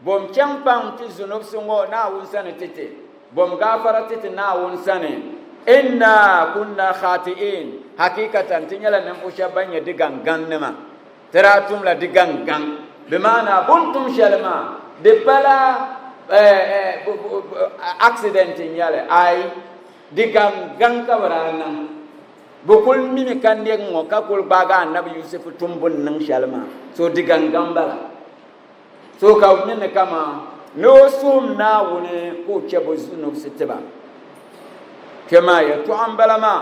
bom champam ti zunub sungo na wunsane tete bom gafara tete na wunsane inna kunna khati'in hakikatan tinyala nan ushabanya digangan nema teratum la digangan bimana buntum shalma de pala accident nyale ay digam ganka warana bokul mimi kande ngo kakul baga nabi yusuf tumbun nang shalma so digam gambala so ka minne kama no sum na wone ko chebo zunu siteba kema ya to ambala ma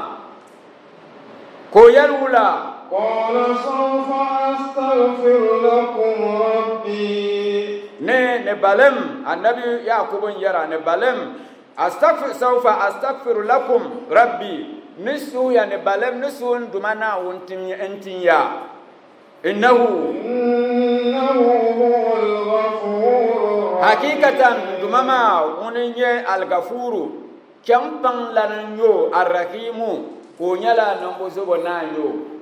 ko yarula qala sawfa astaghfir lakum rabbi ne balem annabi yakubun yara ne balem sawfa astaghfiru lakum rabbi nisu ya ne balem nisu dumana wontin entin ya innahu huwal ghafur hakikatan dumama woninye al-ghafuru kempan lanyo arrahimu ko nyala nan bozo bonayo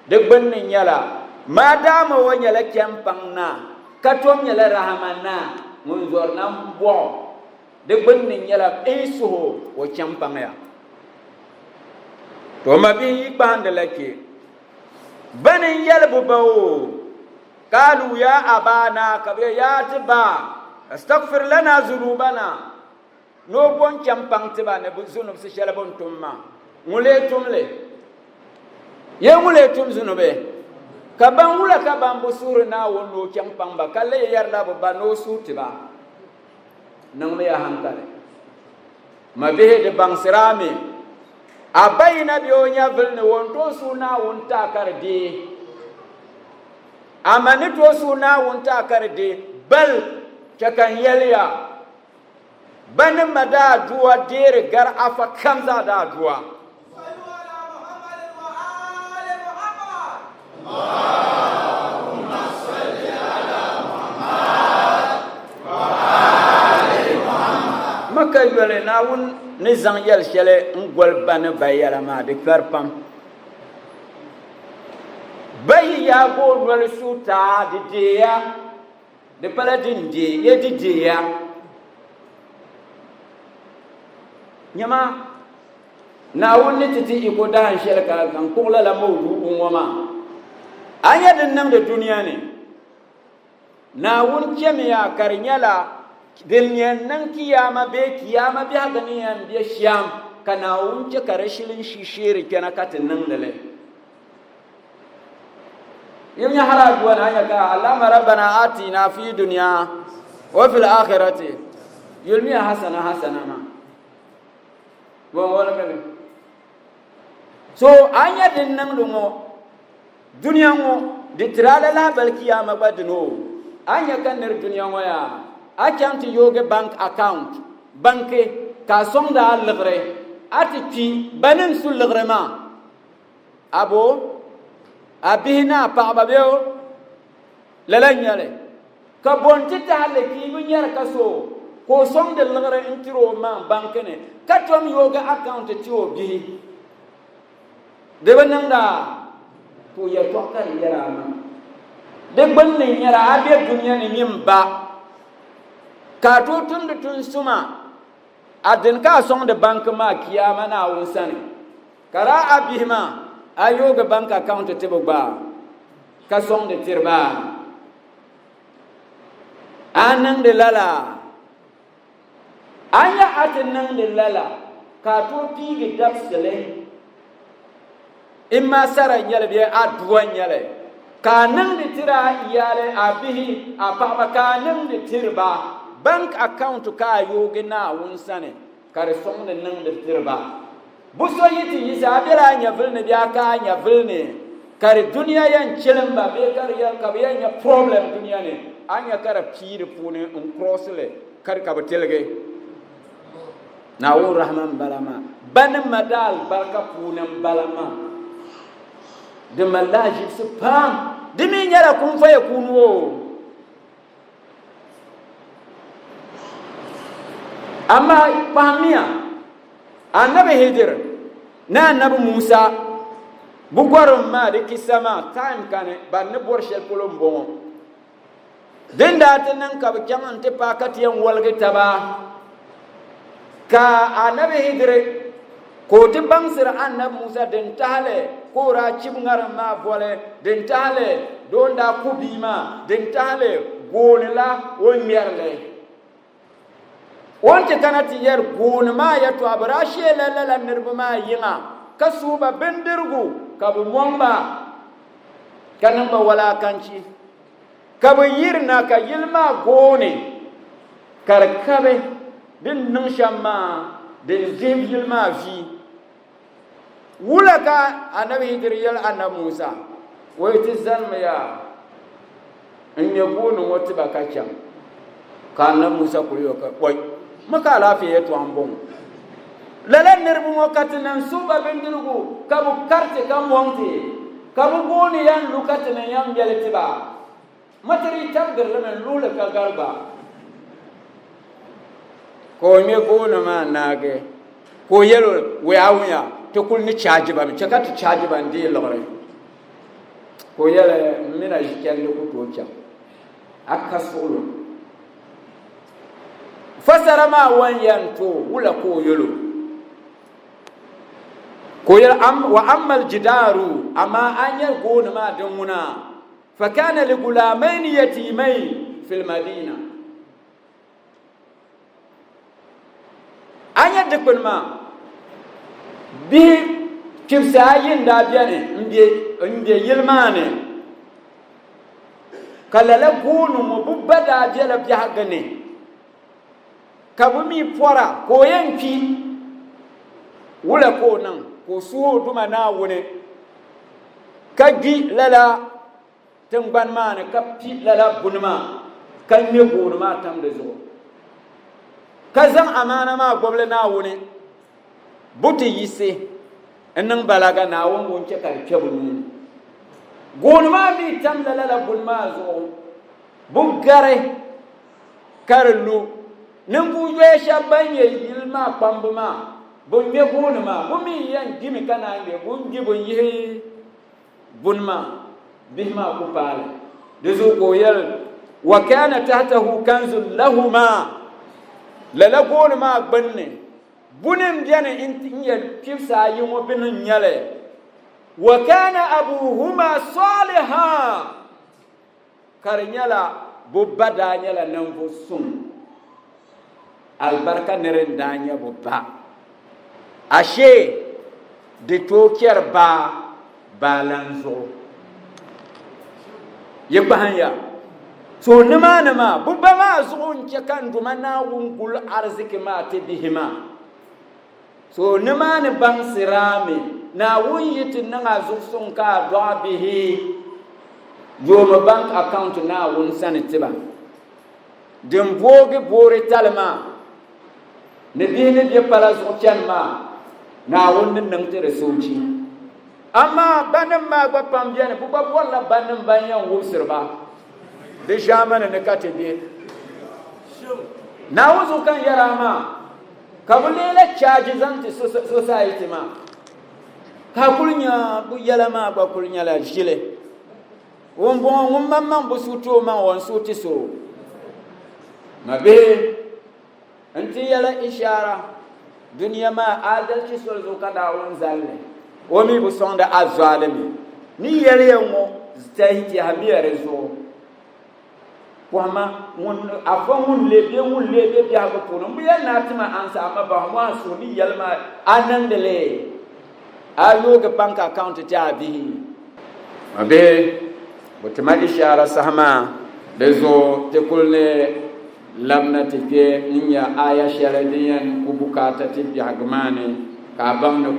de bannin nyala madama wonyala kempan na katom nyala rahamana mun zorna bo de bannin nyala isuho wo kempan ya to mabi bandalake banin yalbu bawo qalu ya abana kabe ya tiba astaghfir lana zunubana no bon kempan tiba ne zunub si shalabon tumma ngule tumle ye ngule tum zunube kaban wula kaban busuru na wono kempan ba kalle yarda ba no suti ba nan me ya hankale mabe de bangsirame abayina bi onya vilne wonto suna wonta karde amani to suna wonta karde bal kakan yalya ban mada duwa dere gar afa kamza da duwa اللهم صل على محمد وآل محمد maka yole nawun ni zang yel shele ngol ban bayala ma de karpam bayi ya go wal suta de deya de paladin de ye de deya nyama nawun ni titi iko da shele ka kan kula la mawdu wama anya din nan da duniya ne nawun kemiya karnyala dilnyan nan kiyama be haka ne yan biya sham kana wunce karashilin shishiri kenan katin nan dale yin ya hara duwan hanya ka allama rabbana atina fi dunya wa fil akhirati yulmi hasana ma bon wala mele so anya din nan lungo duniya ngo ditrala la bal kiyama badno anya kan ner duniya ngo ya account yoge bank account banke ka sonda algre ati banin sul lgrema abo abihna pa babeo lalanyale ka bonti tale ki bunyar kaso ko sonde lgre intiro ma bankene ka tom yoga account ti obi de bananda to ya tokkar yara ma de bannin yara abe duniya ni mimba ka to tun suma adin ka sonde bank ma kiyama na wunsane kara abihma ayoga bank account te bogba ka sonde tirba anan de lala anya atinan de lala ka to pigi dapsele imma sara nyale be adwa nyale ka nan de tira iyale abihi apapa ka nan de tirba bank account ka yoge na wunsane kare sonde nan de tirba buso yiti yisa bela nya vilne biya ka nya vilne kare duniya yan chilimba be kare yan ka be nya problem duniya ne anya kare pire pune crossle kare ka betelge na wo rahman balama ban madal barka pune balama de malaji subhan dimi nyara kun fa yakunu amma pamia annabi hijr na annabi musa bugorum ma de kisama time kane ban ne bor shel polombo denda tanan ka kyaman te pakati yan walge taba ka annabi hijr ko ti bangsir annabi musa den tale ko ra cibngar ma vole den tale donda kubima den tale gonla won merle wonte kanati yer gonma ya to abrashi la nirbuma yinga kasuba bendirgu kabu momba kanamba wala kanci kabu yirna ka yilma gone karkabe din nun shamma din jim yilma fi wulaka annabi hidriyal annabi musa wayti zalma ya in yagonu wata bakacha ka annabi musa kuriyo ka boy maka lafiya to ambon lalan nirbu wakatinan suba bendirgu kabu karte kam wonte kabu goni yan lukatinan yan yaltiba matari tabgar lamen lula ka garba ko me gona ma nage ko yelo wayawuya to kulni charge ba mi chakati charge ba ndi lore ko yele mina jikelle ko to cha akasulu fasara ma wanyan to wula ko yelo ko yel am wa amal jidaru ama anya gona ma damuna fa kana li gulamain yatimain fil madina anya dekon ma bi kimsayin da biane mbe yilmane kalala gonu mo bubada jela bi hagane kabumi fora ko yanki wula ko nan ko suwo duma na wune kagi lala tumban mane kapi lala bunma kan me gonuma tam da zo kazan amana ma goble na wune buti yise ennan balaga na won wonke karfe bunu gonuma bi tam lala bunma zo bugare karlu nimbu ywe shabanye yilma pambuma bonye gonuma bumi yan gimi kana nge bungi bonye bunma bihma kupale dezo koyal wa kana tahtahu kanzun lahumma lala gonuma banne bunim diane intinyal kifsa yumo binin nyale wa kana abuhuma salihan karnyala bubada nyala nambo sum albarka neren danya bubba ashe de tokiyar ba balanzo yebahanya so nima bubba ma zuun ke kan dumana wungul arziki ma te bihima so nima ne ban sirame na wun yiti nanga zugsun ka doa bihi yoma bank account na wun sani tiba din bogi bori talma ne bihi ne pala zugchan ma na wun nang tere sochi amma banin ma gba pambiane bu ba wala banin banyan wusirba de jamana ne katebe na wuzu kan yara ma kabulela charge zanti society ma ka kulnya bu yala ma ba kulnya la jile won bon won mamman bu suto ma won suti so mabe anti yala ishara duniya ma adalci so zo kada won zalle o mi bu sonda azalimi ni yele yango zitahiti hamia rezo wama mun afon mun lebe biya ko pono mu yana tima ansa amma ba mu aso ni yalma anandele ayo ga bank account ta bi abe butuma ishara sahama lezo te kulne lamna te ke ninya aya sharadiyan ku bukata te bi hagmane ka bangna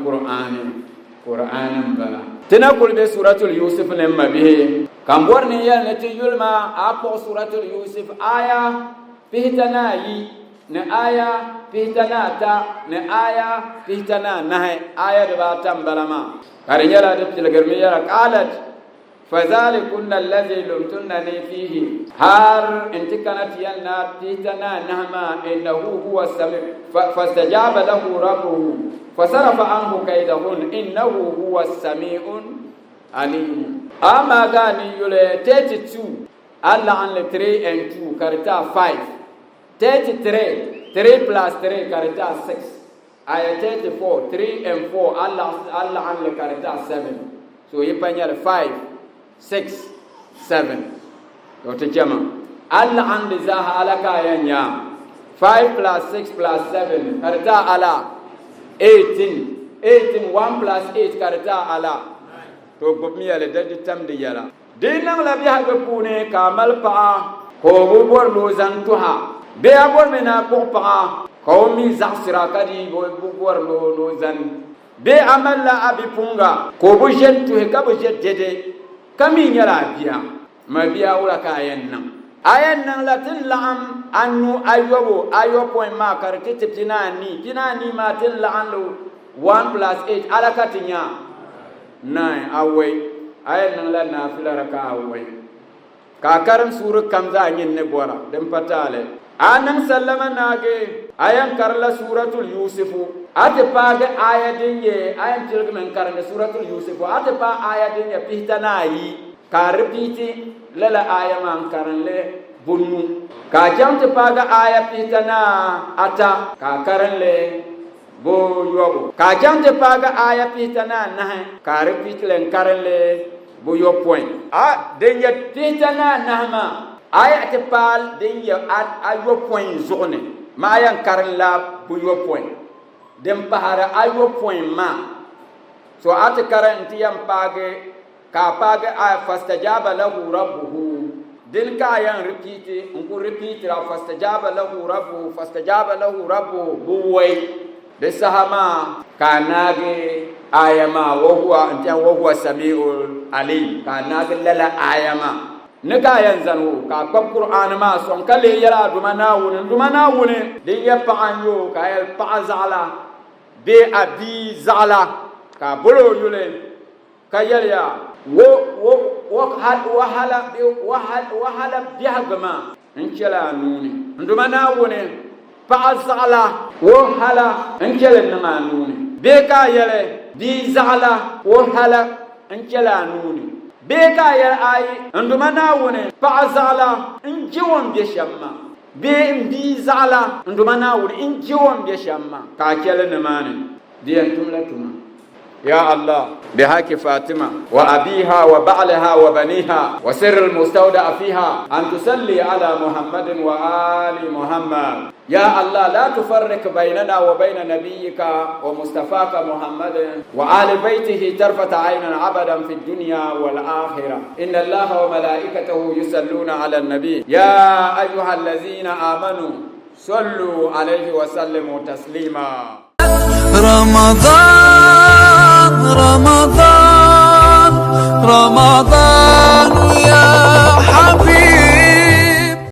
qur'anin bala tana kulbe suratul yusuf ne mabihe kamborni ya ne yulma apo suratul yusuf aya pihtana yi ne aya pihtana ta ne aya pihtana nahe aya da batam balama karinyala da tilgarmiya qalat fadhalikunna alladhi lumtunani fihi har intikanat yanna pihtana nahma innahu huwa sami fastajaba lahu rabbuhu fasarafa anhu kaidahun innahu huwa samiun alim ama gani yule 32 Allah an le 3 and 2 karita 5 33 3 plus 3 karita 6 aya 34 3 and 4 Allah an le karita 7 so yipanya 5 6 7 to tejama Allah an le zaha alaka yanya 5 plus 6 plus 7 karita ala 18 1 plus 8 karita ala to gomi yale dadi tamdi yala dinang la biha be pune kamal pa ko bor lo zantuha be abor mena ko pa ko mi zaksira kadi bo bor lo zan be amalla abi punga ko bo jentu he ka bo jette kami nyala biya ma biya wala ka ayan nan latin la'am annu ayo point ma karti tinani ma tin la'an lo 1 plus 8 alakatinya 9 awai ayan nan la nafila raka awai ka karam sura kamza yin ne bora dan fatale anan sallama nage ayan karla suratul yusufu ate paga ayatin ye ayan tilgmen karne suratul yusufu ate pa ayatin ye pihtanayi ka repeat lala aya man karanle bunnu ka jamte paga aya pitana ata ka karanle bo yobo ka jamte paga aya pitana na ka repeat len karanle bo yo point denya pitana nahma aya te pal denya ayo point zone ma aya karanla bo yo point dem pahara ayo point ma so ate karanti yam page ka paga aya fastajaba lahu rabbuhu din ka yan repeat unku repeat ra fastajaba lahu rabbuhu buwai de sahama kanage ayama wa huwa samiul alim kanage lala ayama ne ka yan zanu ka qur'an ma son kale yara dumana wune din ya pa anyo ka ya pa zala be abi zala ka bolo yule ka yaya wahala bihagama inkela nuni ndumana wone paazala wahala inkela nanga nuni beka yele bi zala wahala inkela nuni beka yele ay ndumana wone paazala injiwon beshamma be bi zala ndumana wone injiwon beshamma ka kele namane diyan tumla tuma يا الله بهاك فاطمة وأبيها وبعلها وبنيها وسر المستودع فيها أن تصلي على محمد وآل محمد يا الله لا تفرق بيننا وبين نبيك ومصطفاك محمد وآل بيته طرفة عين عبدا في الدنيا والآخرة إن الله وملائكته يصلون على النبي يا أيها الذين آمنوا صلوا عليه وسلموا تسليما رمضان رمضان رمضان يا